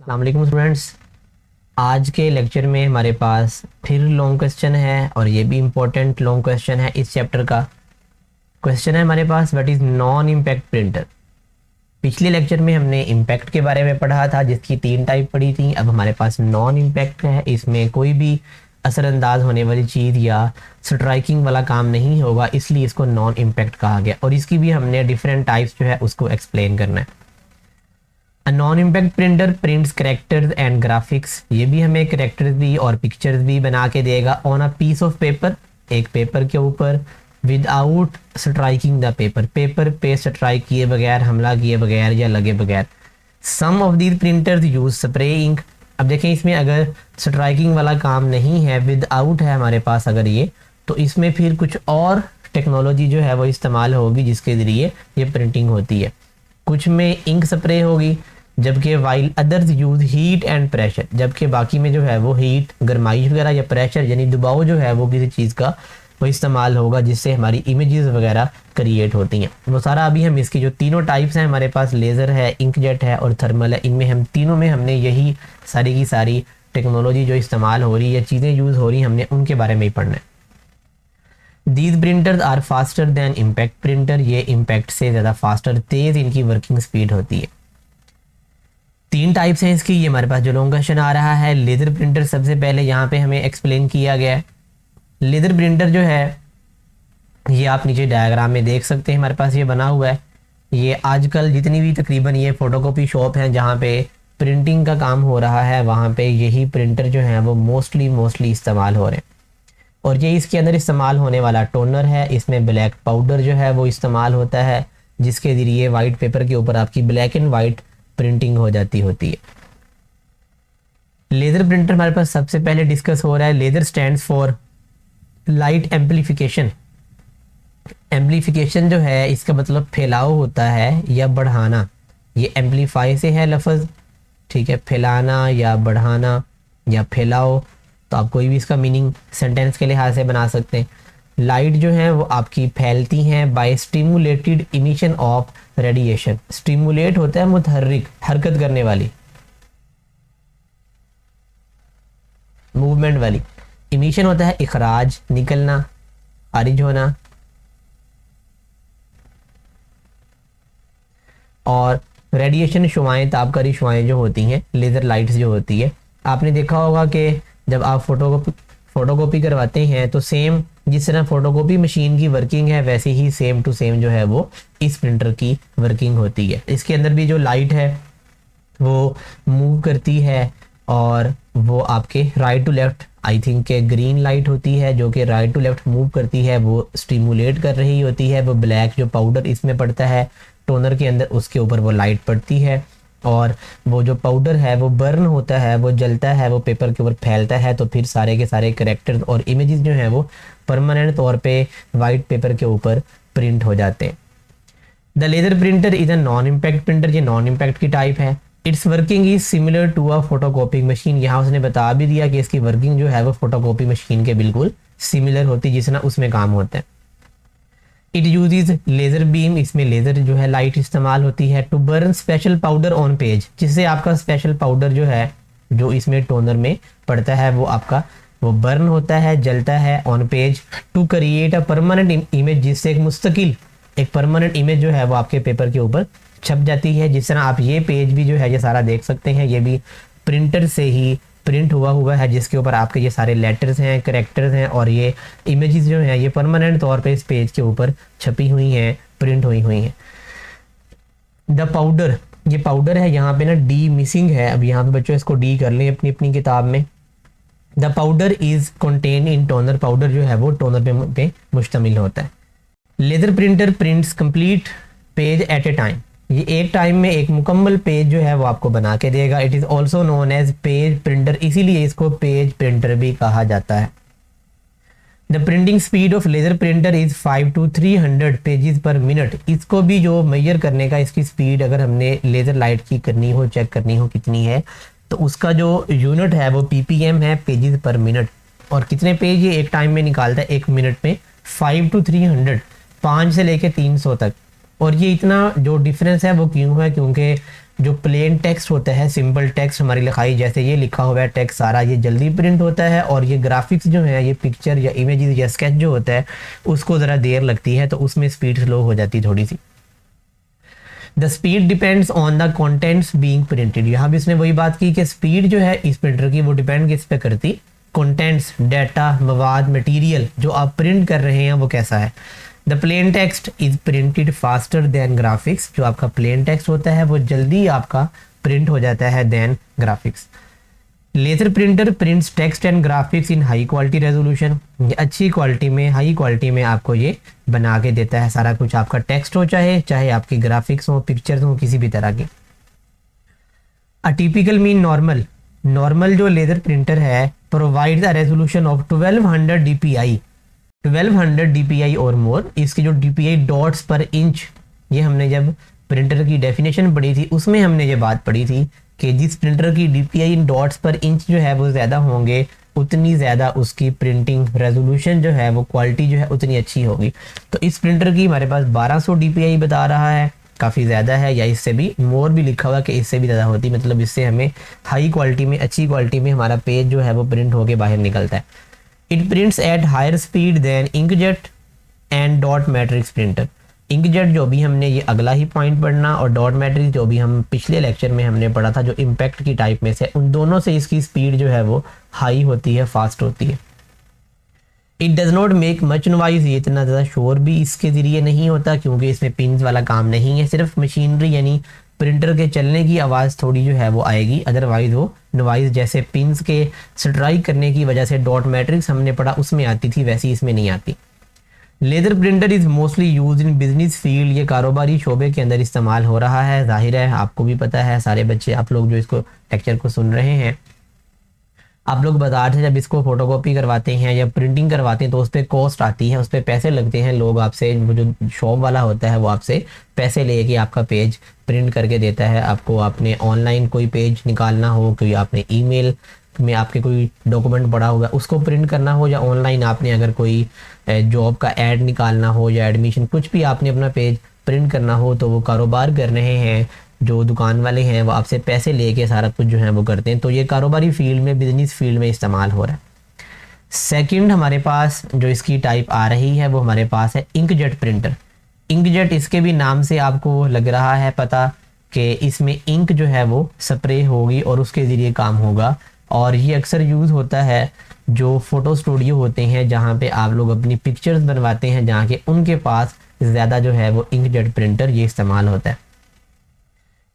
अस्सलाम वालेकुम स्टूडेंट्स। आज के लेक्चर में हमारे पास फिर लॉन्ग क्वेश्चन है और ये भी इम्पोर्टेंट लॉन्ग क्वेश्चन है। इस चैप्टर का क्वेश्चन है हमारे पास, what is non impact printer. पिछले लेक्चर में हमने इम्पैक्ट के बारे में पढ़ा था जिसकी 3 टाइप पढ़ी थी। अब हमारे पास नॉन इम्पैक्ट है, इसमें कोई भी असरअंदाज होने वाली चीज़ या स्ट्राइकिंग वाला काम नहीं होगा, इसलिए इसको नॉन इम्पैक्ट कहा गया। और इसकी भी हमने डिफरेंट टाइप्स जो है उसको एक्सप्लेन करना है। अ non impact printer prints characters and graphics, ये भी हमें करेक्टर्स भी और पिक्चर्स भी बना के देगा on a piece of paper, एक पेपर के ऊपर, without striking the paper, paper पे स्ट्राइक किए बगैर, हमला किए बगैर या लगे बगैर। Some of these printers use spray ink. अब देखें इसमें अगर स्ट्राइकिंग वाला काम नहीं है, विदाउट है हमारे पास अगर ये, तो इसमें फिर कुछ और टेक्नोलॉजी जो है वो इस्तेमाल होगी जिसके ज़रिए ये प्रिंटिंग होती है। कुछ में इंक स्प्रे होगी, जबकि while others use heat and pressure, जबकि बाकी में जो है वो हीट, गर्माइश वगैरह या प्रेशर यानी दबाव जो है वो किसी चीज़ का वो इस्तेमाल होगा जिससे हमारी इमेजेस वगैरह क्रिएट होती हैं। वो सारा अभी हम इसकी जो तीनों टाइप्स हैं, हमारे पास लेज़र है, इंकजेट है और थर्मल है, इनमें हम तीनों में हमने यही सारी की सारी टेक्नोलॉजी जो इस्तेमाल हो रही है, चीज़ें यूज़ हो रही हैं, हमने उनके बारे में ही पढ़ना है। These printers are faster than impact printer, ये इम्पैक्ट से ज़्यादा फास्टर, तेज़ इनकी वर्किंग स्पीड होती है। 3 टाइप्स हैं इसकी। ये हमारे पास जो लॉन्ग क्वेश्चन आ रहा है, लेज़र प्रिंटर सबसे पहले यहाँ पे हमें एक्सप्लेन किया गया है। लेज़र प्रिंटर जो है ये आप नीचे डायग्राम में देख सकते हैं, हमारे पास ये बना हुआ है। ये आजकल जितनी भी तकरीबन ये फ़ोटोकॉपी शॉप हैं जहाँ पे प्रिंटिंग का काम हो रहा है, वहाँ पे यही प्रिंटर जो है वो मोस्टली इस्तेमाल हो रहे हैं। और ये इसके अंदर इस्तेमाल होने वाला टोनर है, इसमें ब्लैक पाउडर जो है वो इस्तेमाल होता है जिसके ज़रिए वाइट पेपर के ऊपर आपकी ब्लैक एंड वाइट प्रिंटिंग हो जाती होती है। लेज़र प्रिंटर हमारे पास सबसे पहले डिस्कस हो रहा है। Laser stands for light amplification. Amplification जो है इसका मतलब फैलाव होता है या बढ़ाना। ये एम्पलीफाई से है लफ्ज़, ठीक है, फैलाना या बढ़ाना या फैलाव, तो आप कोई भी इसका मीनिंग सेंटेंस के लिहाज से बना सकते हैं। लाइट जो है वो आपकी फैलती हैं by stimulated emission of radiation. Stimulate होता है मुतहर्रिक, हरकत करने वाली, मूवमेंट वाली। इमिशन होता है इखराज, निकलना, खारिज होना। और रेडिएशन शुआएं, तापकारी शुआएं जो होती हैं, लेज़र लाइट्स जो होती है, आपने देखा होगा कि जब आप फोटोकॉपी करवाते हैं तो सेम जिस तरह फोटोकॉपी मशीन की वर्किंग है वैसे ही सेम टू सेम जो है वो इस प्रिंटर की वर्किंग होती है। इसके अंदर भी जो लाइट है वो मूव करती है और वो आपके right to left, I think के ग्रीन लाइट होती है जो कि राइट टू लेफ्ट मूव करती है, वो स्टिमुलेट कर रही होती है। वो ब्लैक जो पाउडर इसमें पड़ता है टोनर के अंदर, उसके ऊपर वो लाइट पड़ती है और वो जो पाउडर है वो बर्न होता है, वो जलता है, वो पेपर के ऊपर फैलता है, तो फिर सारे के सारे करेक्टर्स और इमेजेस जो हैं वो परमानेंट तौर पे वाइट पेपर के ऊपर प्रिंट हो जाते हैं। The laser printer is a non impact printer, ये नॉन इम्पैक्ट की टाइप है। Its working is similar to a photocopying machine. यहाँ उसने बता भी दिया कि इसकी वर्किंग जो है वो फोटोकॉपी मशीन के बिल्कुल सिमिलर होती है, जिस तरह उसमें काम होता है। इट यूजेज लेज़र बीम, इसमें लेज़र जो है लाइट इस्तेमाल होती है। To burn special powder on page, जिससे आपका स्पेशल पाउडर जो है जो इसमें टोनर में पड़ता है वो आपका वो बर्न होता है, जलता है on page. To create a permanent image, जिससे एक परमानेंट इमेज जो है वो आपके पेपर के ऊपर छप जाती है। जिस तरह आप ये पेज भी जो है ये सारा देख सकते हैं, ये भी प्रिंटर से ही प्रिंट हुआ है जिसके ऊपर आपके ये सारे लेटर्स हैं, करेक्टर्स हैं और ये इमेजेस जो हैं ये परमानेंट तौर पे इस पेज के ऊपर छपी हुई हैं, प्रिंट हुई हैं। द पाउडर, ये पाउडर है, यहाँ पे ना डी मिसिंग है, अब यहाँ पे बच्चों इसको डी कर लें अपनी किताब में। The powder is contain in toner, powder जो है वो टोनर पे मुश्तमिल होता है। Laser printer prints complete page eight ए टाइम, ये एक टाइम में एक मुकम्मल पेज जो है वो आपको बना के देगा। It is also known as page printer, इसीलिए इसको पेज प्रिंटर भी कहा जाता है। The printing speed of laser printer is 5 to 300 pages per minute. इसको भी जो मेजर करने का, इसकी स्पीड अगर हमने लेज़र लाइट की करनी हो, चेक करनी हो कितनी है, तो उसका जो यूनिट है वो ppm है, पेजेस पर मिनट। और कितने पेज ये एक टाइम में निकालता है, एक मिनट में 5 to 300, 5 से लेके 300 तक और ये इतना जो डिफरेंस है वो क्यों है, क्योंकि जो प्लेन टेक्स्ट होता है, सिंपल टेक्स्ट हमारी लिखाई, जैसे ये लिखा हुआ है टेक्स्ट सारा, ये जल्दी प्रिंट होता है, और ये ग्राफिक्स जो है, ये पिक्चर या इमेजेस या स्केच जो होता है उसको ज़रा देर लगती है, तो उसमें स्पीड स्लो हो जाती है थोड़ी सी। The speed depends on the contents being printed. यहाँ भी इसने वही बात की कि स्पीड जो है इस प्रिंटर की वो डिपेंड किस पे करती, कंटेंट्स, डाटा, मवाद, मटेरियल जो आप प्रिंट कर रहे हैं वो कैसा है। The plain text is printed faster than graphics. जो आपका प्लेन टेक्स्ट होता है वो जल्दी आपका प्रिंट हो जाता है then graphics. Laser printer prints text and graphics in high quality resolution. ये अच्छी क्वालिटी में, हाई क्वालिटी में आपको ये बना के देता है सारा कुछ, आपका टेक्स्ट हो चाहे आपकी ग्राफिक्स हो, पिक्चर्स हो, किसी भी तरह के। A typical mean normal. Normal जो लेजर प्रिंटर है provides a resolution of 1200 DPI, 1200 DPI और मोर। इसकी जो डीपीआई डॉट्स पर इंच, ये हमने जब प्रिंटर की डेफिनेशन पढ़ी थी उसमें हमने ये बात पढ़ी थी कि जिस प्रिंटर की डीपीआई डॉट्स पर इंच जो है वो ज़्यादा होंगे, उतनी ज़्यादा उसकी प्रिंटिंग रेजोल्यूशन जो है वो क्वालिटी जो है उतनी अच्छी होगी। तो इस प्रिंटर की हमारे पास 1200 डीपीआई बता रहा है, काफ़ी ज़्यादा है, या इससे भी मोर भी लिखा हुआ कि इससे भी ज़्यादा होती, मतलब इससे हमें हाई क्वालिटी में, अच्छी क्वालिटी में हमारा पेज जो है वो प्रिंट होके बाहर निकलता है। It prints at higher speed than inkjet and dot matrix printer. Inkjet जो भी हमने ये अगला ही पॉइंट पढ़ना, और डॉट मैट्रिक्स जो भी हम पिछले लेक्चर में हमने पढ़ा था जो इम्पैक्ट की टाइप में से, उन दोनों से इसकी स्पीड जो है वो हाई होती है, फास्ट होती है। It does not make much noise. ये इतना ज़्यादा शोर भी इसके ज़रिए नहीं होता क्योंकि इसमें पिन्स वाला काम नहीं है, सिर्फ मशीनरी यानी प्रिंटर के चलने की आवाज़ थोड़ी जो है वो आएगी, अदरवाइज वो नॉइज जैसे पिन्स के स्ट्राइक करने की वजह से डॉट मैट्रिक्स हमने पढ़ा उसमें आती थी, वैसी इसमें नहीं आती। Laser printer is mostly use in business field. ये कारोबारी शोबे के अंदर इस्तेमाल हो रहा है, जाहिर है आपको भी पता है, सारे बच्चे आप लोग जो इसको लेक्चर को सुन रहे हैं, आप लोग बाजार से जब इसको फोटोकॉपी करवाते हैं या प्रिंटिंग करवाते हैं तो उस पर कॉस्ट आती है, उस पर पैसे लगते हैं, लोग आपसे, वो जो शॉप वाला होता है वो आपसे पैसे लेके आपका पेज प्रिंट करके देता है। आपको आपने ऑनलाइन कोई पेज निकालना हो, कोई आपने ईमेल में आपके कोई डॉक्यूमेंट पड़ा होगा उसको प्रिंट करना हो, या ऑनलाइन आपने अगर कोई जॉब का ऐड निकालना हो या एडमिशन, कुछ भी आपने अपना पेज प्रिंट करना हो, तो वो कारोबार कर रहे हैं, जो दुकान वाले हैं वो आपसे पैसे लेके सारा कुछ जो है वो करते हैं। तो ये कारोबारी फील्ड में, बिजनेस फील्ड में इस्तेमाल हो रहा है। सेकंड हमारे पास जो इसकी टाइप आ रही है वो हमारे पास है इंकजेट प्रिंटर। इंकजेट, इसके भी नाम से आपको लग रहा है पता कि इसमें इंक जो है वो स्प्रे होगी और उसके ज़रिए काम होगा, और ये अक्सर यूज़ होता है जो फ़ोटो स्टूडियो होते हैं जहाँ पे आप लोग अपनी पिक्चर्स बनवाते हैं, जहाँ के उनके पास ज़्यादा जो है वो इंकजेट प्रिंटर ये इस्तेमाल होता है।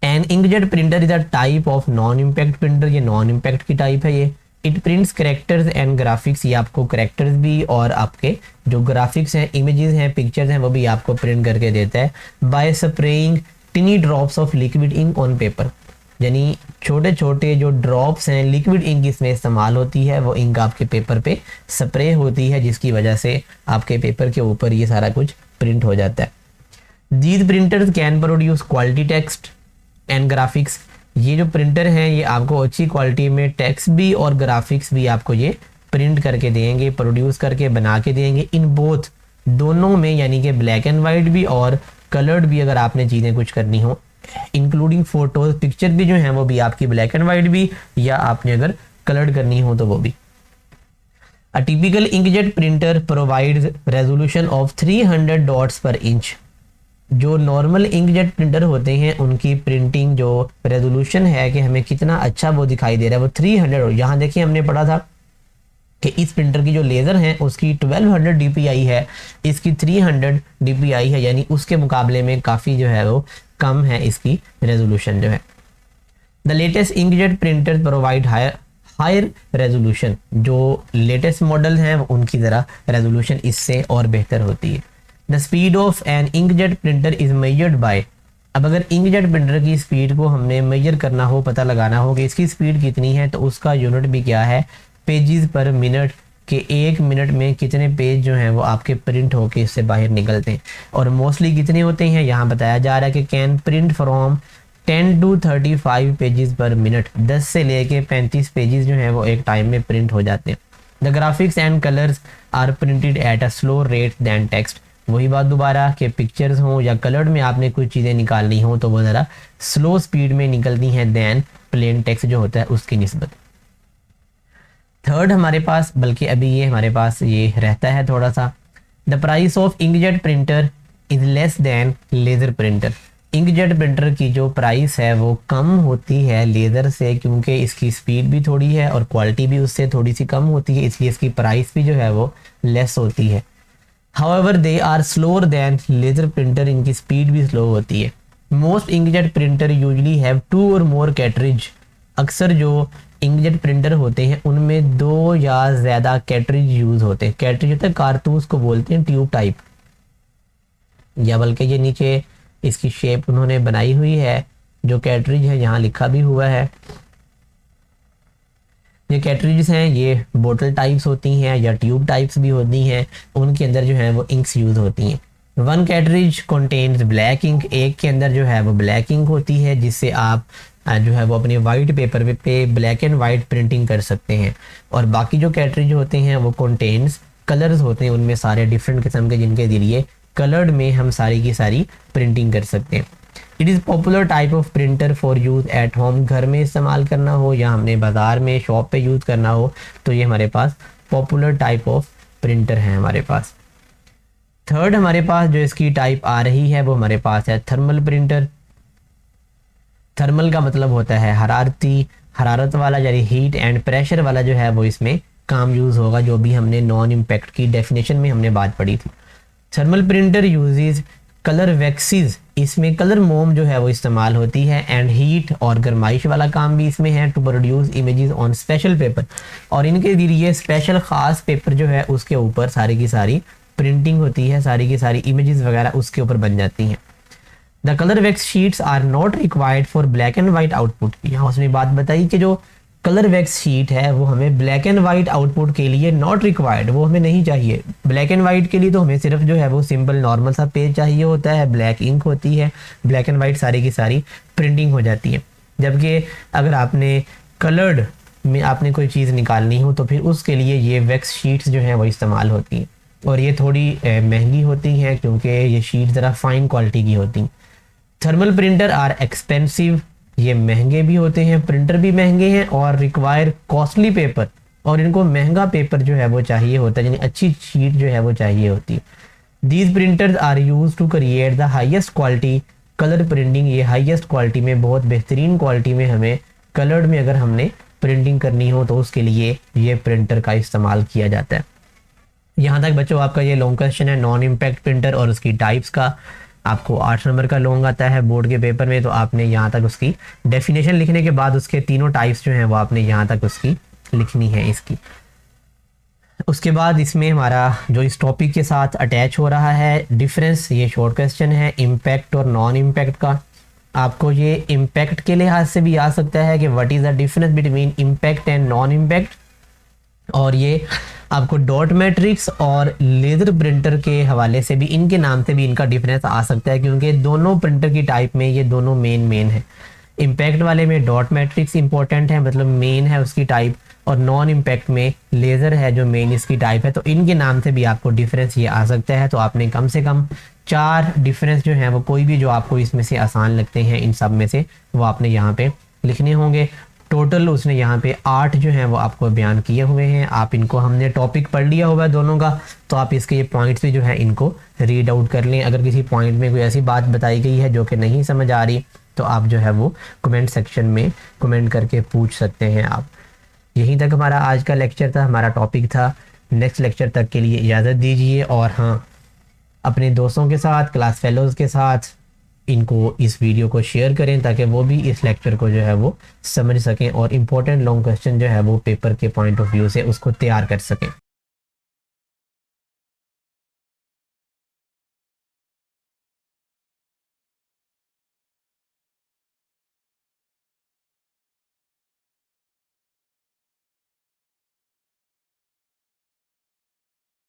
An inkjet printer is a type of non impact printer. ये नॉन इम्पैक्ट की टाइप है ये। It prints characters and graphics. ये आपको करेक्टर्स भी और आपके जो ग्राफिक्स हैं, इमेजेस हैं, पिक्चर्स हैं, वो भी आपको प्रिंट करके देता है by spraying tiny drops of liquid ink on paper. यानी छोटे छोटे जो ड्रॉप्स हैं लिक्विड इंक इसमें इस्तेमाल होती है, वो इंक आपके पेपर पे स्प्रे होती है जिसकी वजह से आपके पेपर के ऊपर ये सारा कुछ प्रिंट हो जाता है। These printers can produce quality text and graphics. ये जो प्रिंटर हैं ये आपको अच्छी क्वालिटी में टेक्स्ट भी और ग्राफिक्स भी आपको ये प्रिंट करके देंगे, प्रोड्यूस करके बना के देंगे, इन बोथ, दोनों में, यानी कि ब्लैक एंड वाइट भी और कलर्ड भी अगर आपने चीज़ें कुछ करनी हो, इंक्लूडिंग फोटोज, पिक्चर भी जो हैं वो भी आपकी ब्लैक एंड वाइट भी, या आपने अगर कलर्ड करनी हो तो वो भी। A typical inkjet printer provides resolution of 300 dots पर इंच। जो नॉर्मल इंकजेट प्रिंटर होते हैं उनकी प्रिंटिंग जो रेजोल्यूशन है कि हमें कितना अच्छा वो दिखाई दे रहा है वो 300। यहाँ देखिए हमने पढ़ा था कि इस प्रिंटर की जो लेज़र है उसकी 1200 डीपीआई है, इसकी 300 डीपीआई है, यानी उसके मुकाबले में काफ़ी जो है वो कम है इसकी रेजोल्यूशन जो है। The latest inkjet printer provide higher resolution. जो लेटेस्ट मॉडल हैं उनकी ज़रा रेजोल्यूशन इससे और बेहतर होती है। The speed of an inkjet printer is measured by. अब अगर इंकजेट प्रिंटर की स्पीड को हमने मेजर करना हो, पता लगाना हो कि इसकी स्पीड कितनी है, तो उसका यूनिट भी क्या है, पेजेस पर मिनट, के एक मिनट में कितने पेज जो हैं वो आपके प्रिंट होके इससे बाहर निकलते हैं, और मोस्टली कितने होते हैं यहाँ बताया जा रहा है कि can print from 10 to 35 pages per minute. 10 से लेके 35 पेजेस जो हैं वो एक टाइम में प्रिंट हो जाते हैं। The graphics and colours are printed at a slow rate than text. वही बात दोबारा कि पिक्चर्स हों या कलर्ड में आपने कुछ चीज़ें निकालनी हो तो वो ज़रा स्लो स्पीड में निकलती हैं दैन प्लेन टेक्स्ट जो होता है उसकी निस्बत। थर्ड हमारे पास, बल्कि अभी ये हमारे पास ये रहता है थोड़ा सा, the price of inkjet printer is less than laser printer. Inkjet printer की जो प्राइस है वो कम होती है लेज़र से, क्योंकि इसकी स्पीड भी थोड़ी है और क्वालिटी भी उससे थोड़ी सी कम होती है, इसलिए इसकी प्राइस भी जो है वो लेस होती है। However they are slower than laser printer, इनकी स्पीड भी स्लो होती है। Most inkjet printer usually have 2 और मोर कैटरिज। अक्सर जो इंकजेट प्रिंटर होते हैं उनमें 2 या ज़्यादा कैटरिज यूज़ होते हैं। कैटरिज होता है कारतूस को बोलते हैं, ट्यूब टाइप, या बल्कि ये नीचे इसकी शेप उन्होंने बनाई हुई है, जो कैटरिज है यहाँ लिखा भी हुआ है। ये कैटरिज हैं ये बोतल टाइप्स होती हैं या ट्यूब टाइप्स भी होती हैं, उनके अंदर जो है वो इंक्स यूज़ होती हैं। 1 कैटरिज कंटेन्स ब्लैक इंक, एक के अंदर जो है वो ब्लैक इंक होती है जिससे आप जो है वो अपने वाइट पेपर पे ब्लैक एंड वाइट प्रिंटिंग कर सकते हैं। और बाकी जो कैटरिज होते हैं वो कंटेन्स कलर्स होते हैं, उनमें सारे डिफरेंट किस्म के जिनके जरिए कलर्ड में हम सारी की सारी प्रिंटिंग कर सकते हैं। It is popular type of printer for use at home, घर में इस्तेमाल करना हो या हमने बाज़ार में शॉप पे यूज़ करना हो तो ये हमारे पास पॉपुलर टाइप ऑफ प्रिंटर है हमारे पास। थर्ड हमारे पास जो इसकी टाइप आ रही है वो हमारे पास है थर्मल प्रिंटर। थर्मल का मतलब होता है हरारती, हरारत वाला, यानी हीट एंड प्रेशर वाला जो है वो इसमें काम यूज़ होगा, जो भी हमने नॉन इम्पैक्ट की डेफिनेशन में हमने बात पढ़ी थी। Thermal printer uses colour waxes, इसमें कलर मोम जो है वो इस्तेमाल होती है, एंड हीट और गर्माइश वाला काम भी इसमें है, to produce images on special paper, और इनके जरिए स्पेशल ख़ास पेपर जो है उसके ऊपर सारी की सारी प्रिंटिंग होती है, सारी की सारी इमेजेस वगैरह उसके ऊपर बन जाती हैं। The colour wax sheets are not required for black and white output. यहाँ उसने बात बताई कि जो कलर वैक्स शीट है वो हमें ब्लैक एंड वाइट आउटपुट के लिए नॉट रिक्वायर्ड, वो हमें नहीं चाहिए। ब्लैक एंड वाइट के लिए तो हमें सिर्फ जो है वो सिंपल नॉर्मल सा पेज चाहिए होता है, ब्लैक इंक होती है, ब्लैक एंड वाइट सारी की सारी प्रिंटिंग हो जाती है। जबकि अगर आपने कलर्ड में आपने कोई चीज़ निकालनी हो तो फिर उसके लिए ये वैक्स शीट्स जो हैं वो इस्तेमाल होती हैं, और ये थोड़ी महंगी होती हैं क्योंकि ये शीट ज़रा फाइन क्वालिटी की होती हैं। थर्मल प्रिंटर आर एक्सपेंसिव, ये महंगे भी होते हैं, प्रिंटर भी महंगे हैं और रिक्वायर कॉस्टली पेपर, और इनको महंगा पेपर जो है वो चाहिए होता है, यानी अच्छी शीट जो है वो चाहिए होती है। These printers are use to create the highest quality colour printing, ये हाईएस्ट क्वालिटी में, बहुत बेहतरीन क्वालिटी में हमें कलर्ड में अगर हमने प्रिंटिंग करनी हो तो उसके लिए ये प्रिंटर का इस्तेमाल किया जाता है। यहाँ तक बच्चों आपका ये लॉन्ग क्वेश्चन है नॉन इम्पैक्ट प्रिंटर और उसकी टाइप्स का। आपको 8 नंबर का लॉन्ग आता है बोर्ड के पेपर में, तो आपने यहाँ तक उसकी डेफिनेशन लिखने के बाद उसके तीनों टाइप्स जो हैं वो आपने यहाँ तक उसकी लिखनी है इसकी। उसके बाद इसमें हमारा जो इस टॉपिक के साथ अटैच हो रहा है डिफरेंस, ये शॉर्ट क्वेश्चन है इम्पैक्ट और नॉन इम्पैक्ट का। आपको ये इम्पैक्ट के लिहाज से भी आ सकता है कि what is the difference between impact and non impact, और ये आपको डॉट मैट्रिक्स और लेज़र प्रिंटर के हवाले से भी, इनके नाम से भी इनका डिफरेंस आ सकता है, क्योंकि दोनों प्रिंटर की टाइप में ये दोनों मेन है। इम्पैक्ट वाले में डॉट मैट्रिक्स इंपॉर्टेंट है, मतलब मेन है उसकी टाइप, और नॉन इम्पैक्ट में लेज़र है जो मेन इसकी टाइप है, तो इनके नाम से भी आपको डिफरेंस ये आ सकता है। तो आपने कम से कम 4 डिफरेंस जो हैं वो कोई भी जो आपको इसमें से आसान लगते हैं इन सब में से वो आपने यहाँ पे लिखने होंगे। टोटल उसने यहाँ पे 8 जो हैं वो आपको बयान किए हुए हैं। आप इनको, हमने टॉपिक पढ़ लिया हुआ है दोनों का, तो आप इसके ये पॉइंट्स भी जो है इनको रीड आउट कर लें। अगर किसी पॉइंट में कोई ऐसी बात बताई गई है जो कि नहीं समझ आ रही तो आप जो है वो कमेंट सेक्शन में कमेंट करके पूछ सकते हैं आप। यहीं तक हमारा आज का लेक्चर था, हमारा टॉपिक था। नेक्स्ट लेक्चर तक के लिए इजाज़त दीजिए, और हाँ, अपने दोस्तों के साथ, क्लास फेलोज़ के साथ इनको, इस वीडियो को शेयर करें ताकि वो भी इस लेक्चर को जो है वो समझ सकें और इम्पोर्टेंट लॉन्ग क्वेश्चन जो है वो पेपर के पॉइंट ऑफ व्यू से उसको तैयार कर सकें।